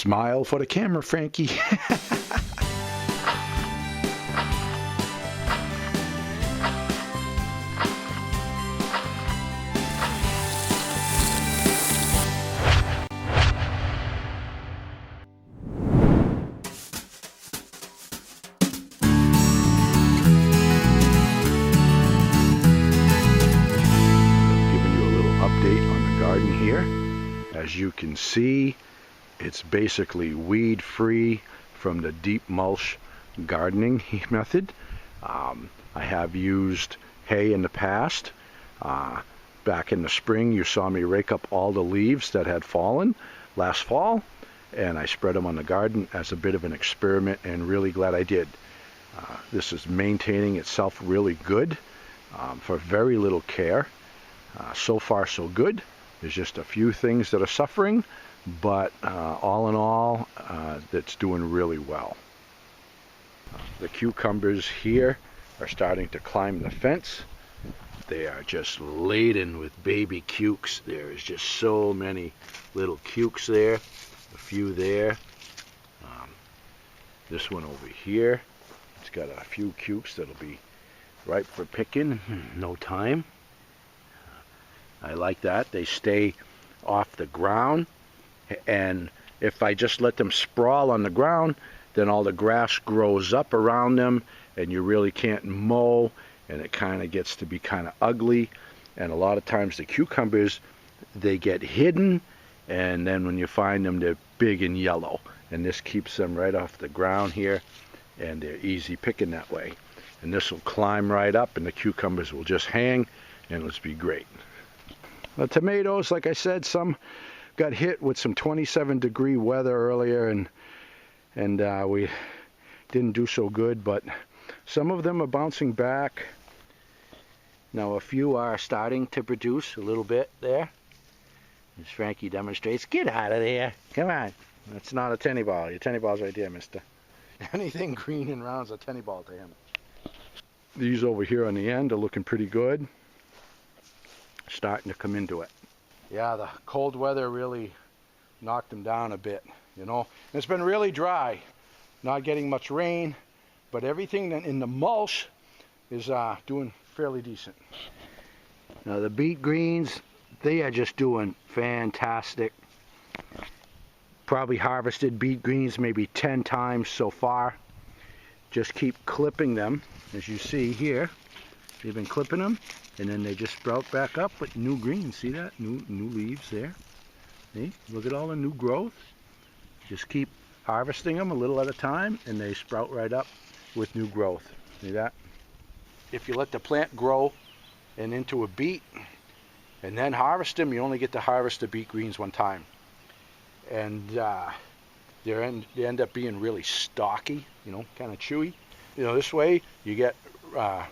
Smile for the camera, Frankie. As you can see, it's basically weed-free from the deep mulch gardening method. I have used hay in the past. Back in the spring, you saw me rake up all the leaves that had fallen last fall, and I spread them on the garden as a bit of an experiment, and really glad I did. This is maintaining itself really good for very little care. So far, so good. There's just a few things that are suffering, but all in all, that's doing really well. The cucumbers here are starting to climb the fence. They are just laden with baby cukes. There is just so many little cukes there, a few there. This one over here, it's got a few cukes that'll be ripe for picking in no time. I like that. They stay off the ground, and if I just let them sprawl on the ground, then all the grass grows up around them, and you really can't mow, and it kind of gets to be kind of ugly. And a lot of times the cucumbers, they get hidden, and then when you find them, they're big and yellow, and this keeps them right off the ground here, and they're easy picking that way. And this will climb right up, and the cucumbers will just hang, and it'll be great. The tomatoes, like I said, some got hit with some 27-degree weather earlier, and we didn't do so good, but some of them are bouncing back. Now a few are starting to produce a little bit there, as Frankie demonstrates. Get out of there, come on. That's not a tennis ball. Your tennis ball's right there, mister. Anything green and round's a tennis ball to him. These over here on the end are looking pretty good. Starting to come into it. Yeah, the cold weather really knocked them down a bit, you know. And it's been really dry, not getting much rain, but everything in the mulch is doing fairly decent. Now the beet greens, they are just doing fantastic. Probably harvested beet greens maybe 10 times so far. Just keep clipping them, as you see here. They've been clipping them, and then they just sprout back up with new greens. See that? New leaves there. See? Look at all the new growth. Just keep harvesting them a little at a time, and they sprout right up with new growth. See that? If you let the plant grow and into a beet, and then harvest them, you only get to harvest the beet greens one time. And they end up being really stocky, you know, kind of chewy. You know, this way you get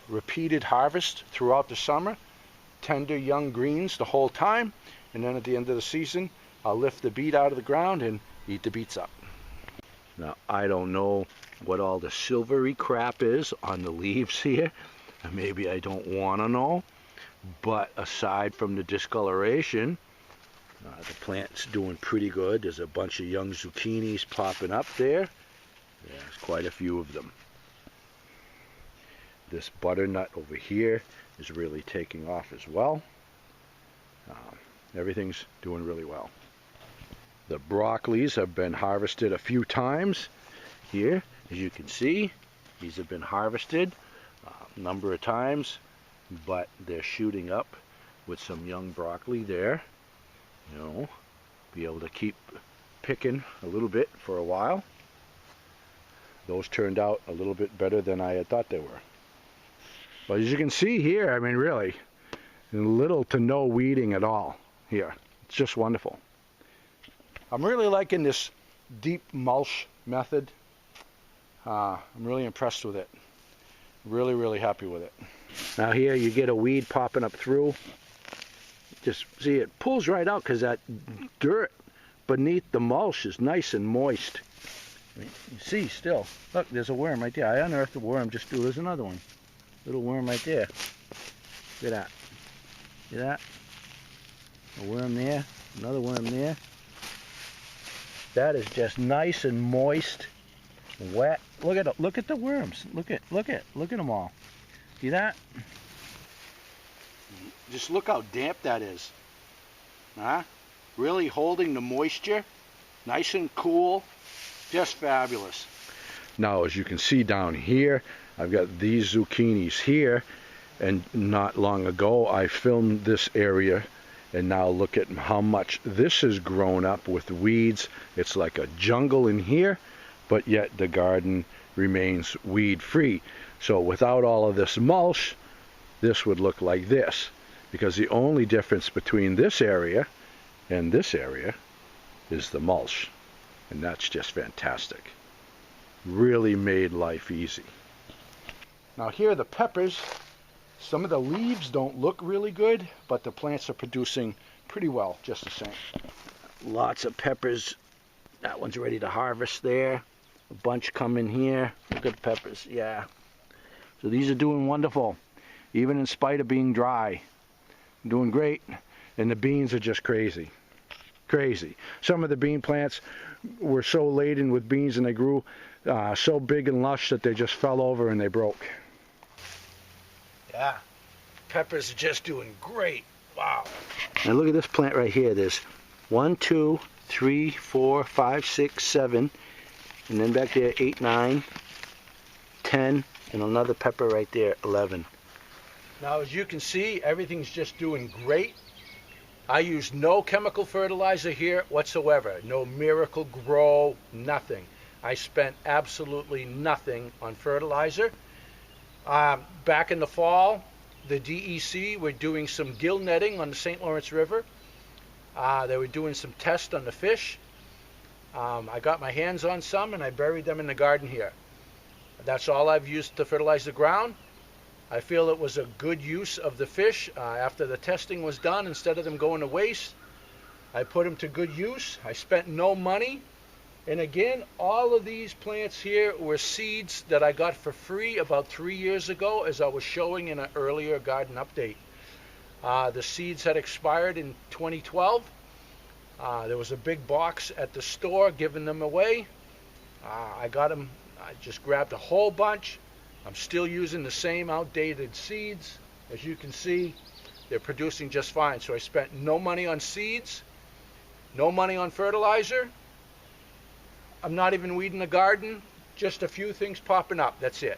repeated harvest throughout the summer, tender young greens the whole time, and then at the end of the season I'll lift the beet out of the ground and eat the beets up. Now I don't know what all the silvery crap is on the leaves here. Maybe I don't want to know, but aside from the discoloration, the plant's doing pretty good. There's a bunch of young zucchinis popping up there. There's quite a few of them. This butternut over here is really taking off as well. Everything's doing really well. The broccolis have been harvested a few times here. As you can see, these have been harvested a number of times, but they're shooting up with some young broccoli there. You know, be able to keep picking a little bit for a while. Those turned out a little bit better than I had thought they were. But as you can see here, I mean, really, little to no weeding at all here. It's just wonderful. I'm really liking this deep mulch method. I'm really impressed with it. Really, really happy with it. Now here you get a weed popping up through. Just see, it pulls right out because that dirt beneath the mulch is nice and moist. You see still, look, there's a worm right there. I unearthed a worm, there's another one. Little worm right there. Look at that. See that? A worm there, another worm there. That is just nice and moist, wet. Look at the worms. Look at them all. See that? Just look how damp that is. Huh? Really holding the moisture. Nice and cool. Just fabulous. Now, as you can see down here, I've got these zucchinis here, and not long ago I filmed this area, and now look at how much this has grown up with weeds. It's like a jungle in here, but yet the garden remains weed free. So without all of this mulch, this would look like this, because the only difference between this area and this area is the mulch, and that's just fantastic. Really made life easy. Now here are the peppers. Some of the leaves don't look really good, but the plants are producing pretty well just the same. Lots of peppers. That one's ready to harvest there. A bunch come in here. Look at the peppers, yeah. So these are doing wonderful, even in spite of being dry. Doing great. And the beans are just crazy. Crazy. Some of the bean plants were so laden with beans, and they grew so big and lush that they just fell over and they broke. Yeah, peppers are just doing great. Wow. Now look at this plant right here. There's 1, 2, 3, 4, 5, 6, 7, and then back there 8, 9, 10, and another pepper right there, 11. Now as you can see, everything's just doing great. I use no chemical fertilizer here whatsoever. No Miracle Grow, nothing. I spent absolutely nothing on fertilizer. Back in the fall, the DEC were doing some gill netting on the St. Lawrence River. They were doing some tests on the fish. I got my hands on some and I buried them in the garden here. That's all I've used to fertilize the ground. I feel it was a good use of the fish. After the testing was done, instead of them going to waste, I put them to good use. I spent no money. And again, all of these plants here were seeds that I got for free about 3 years ago, as I was showing in an earlier garden update. The seeds had expired in 2012. There was a big box at the store giving them away. I got them, I just grabbed a whole bunch. I'm still using the same outdated seeds. As you can see, they're producing just fine. So I spent no money on seeds, no money on fertilizer. I'm not even weeding the garden, just a few things popping up, that's it.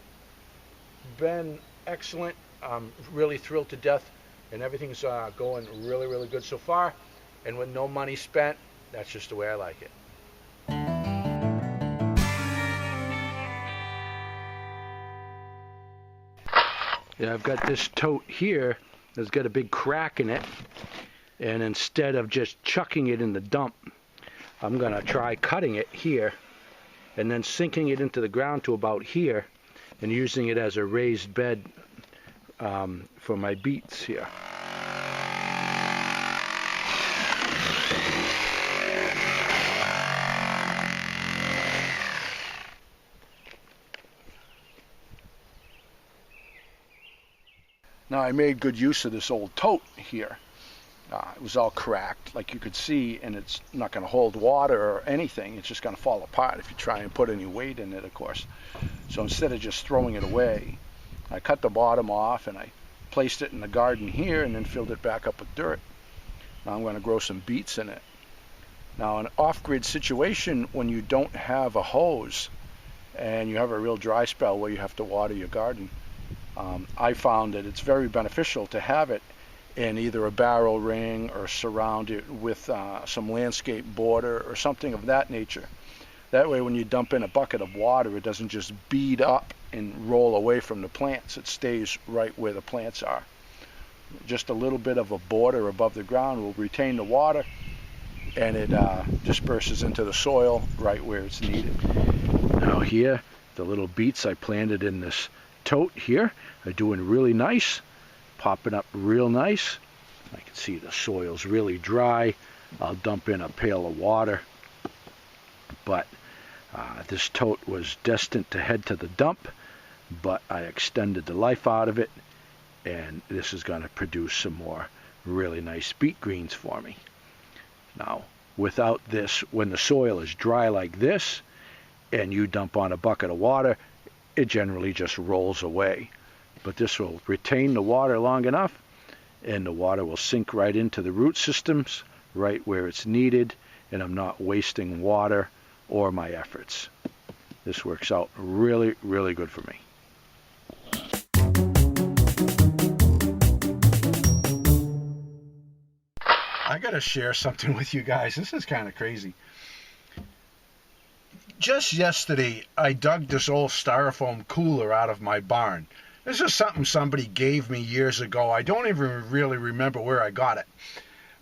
Been excellent. I'm really thrilled to death, and everything's going really, really good so far. And with no money spent, that's just the way I like it. Yeah, I've got this tote here that's got a big crack in it, and instead of just chucking it in the dump, I'm going to try cutting it here and then sinking it into the ground to about here and using it as a raised bed for my beets here. Now I made good use of this old tote here. It was all cracked, like you could see, and it's not going to hold water or anything. It's just going to fall apart if you try and put any weight in it, of course. So instead of just throwing it away, I cut the bottom off and I placed it in the garden here and then filled it back up with dirt. Now I'm going to grow some beets in it. Now, an off-grid situation, when you don't have a hose and you have a real dry spell where you have to water your garden, I found that it's very beneficial to have it in either a barrel ring or surround it with some landscape border or something of that nature. That way when you dump in a bucket of water, it doesn't just bead up and roll away from the plants. It stays right where the plants are. Just a little bit of a border above the ground will retain the water, and it disperses into the soil right where it's needed. Now here, the little beets I planted in this tote here are doing really nice, popping up real nice. I can see the soil's really dry. I'll dump in a pail of water, but this tote was destined to head to the dump, but I extended the life out of it, and this is going to produce some more really nice beet greens for me. Now, without this, when the soil is dry like this and you dump on a bucket of water, it generally just rolls away. But this will retain the water long enough, and the water will sink right into the root systems, right where it's needed, and I'm not wasting water or my efforts. This works out really, really good for me. I gotta share something with you guys. This is kind of crazy. Just yesterday, I dug this old styrofoam cooler out of my barn. This is something somebody gave me years ago. I don't even really remember where I got it.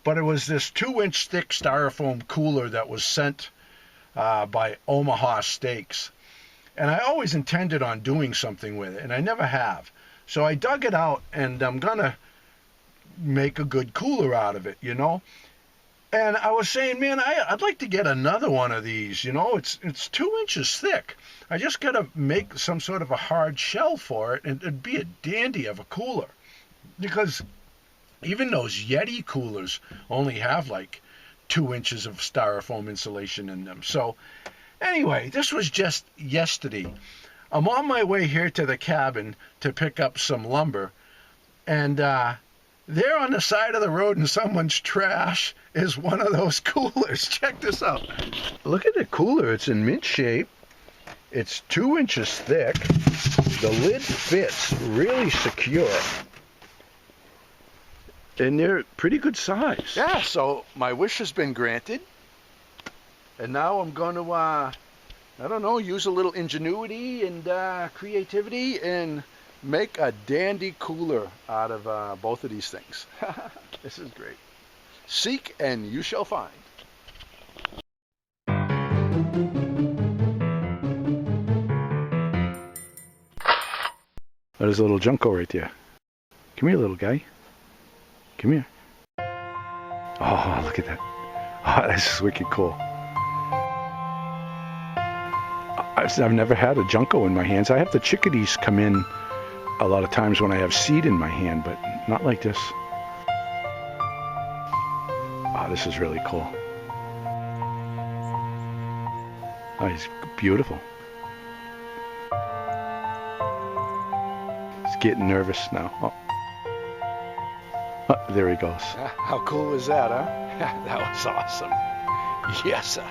But it was this 2-inch thick styrofoam cooler that was sent by Omaha Steaks. And I always intended on doing something with it, and I never have. So I dug it out, and I'm going to make a good cooler out of it, you know. And I was saying, man, I'd like to get another one of these, you know. It's 2 inches thick. I just got to make some sort of a hard shell for it, and it'd be a dandy of a cooler. Because even those Yeti coolers only have like 2 inches of styrofoam insulation in them. So anyway, this was just yesterday. I'm on my way here to the cabin to pick up some lumber, and there on the side of the road in someone's trash is one of those coolers. Check this out. Look at the cooler. It's in mint shape. It's 2 inches thick. The lid fits really secure. And they're pretty good size. Yeah, so my wish has been granted. And now I'm going to, I don't know, use a little ingenuity and creativity and make a dandy cooler out of both of these things. This is great. Seek and you shall find. There's a little Junko right there. Come here, little guy. Come here. Oh, look at that. Oh, this is wicked cool. I've never had a Junko in my hands. I have the chickadees come in a lot of times when I have seed in my hand, but not like this. Oh, this is really cool. Oh, he's beautiful. He's getting nervous now. Oh. Oh, there he goes. How cool was that, huh? That was awesome. Yes, sir.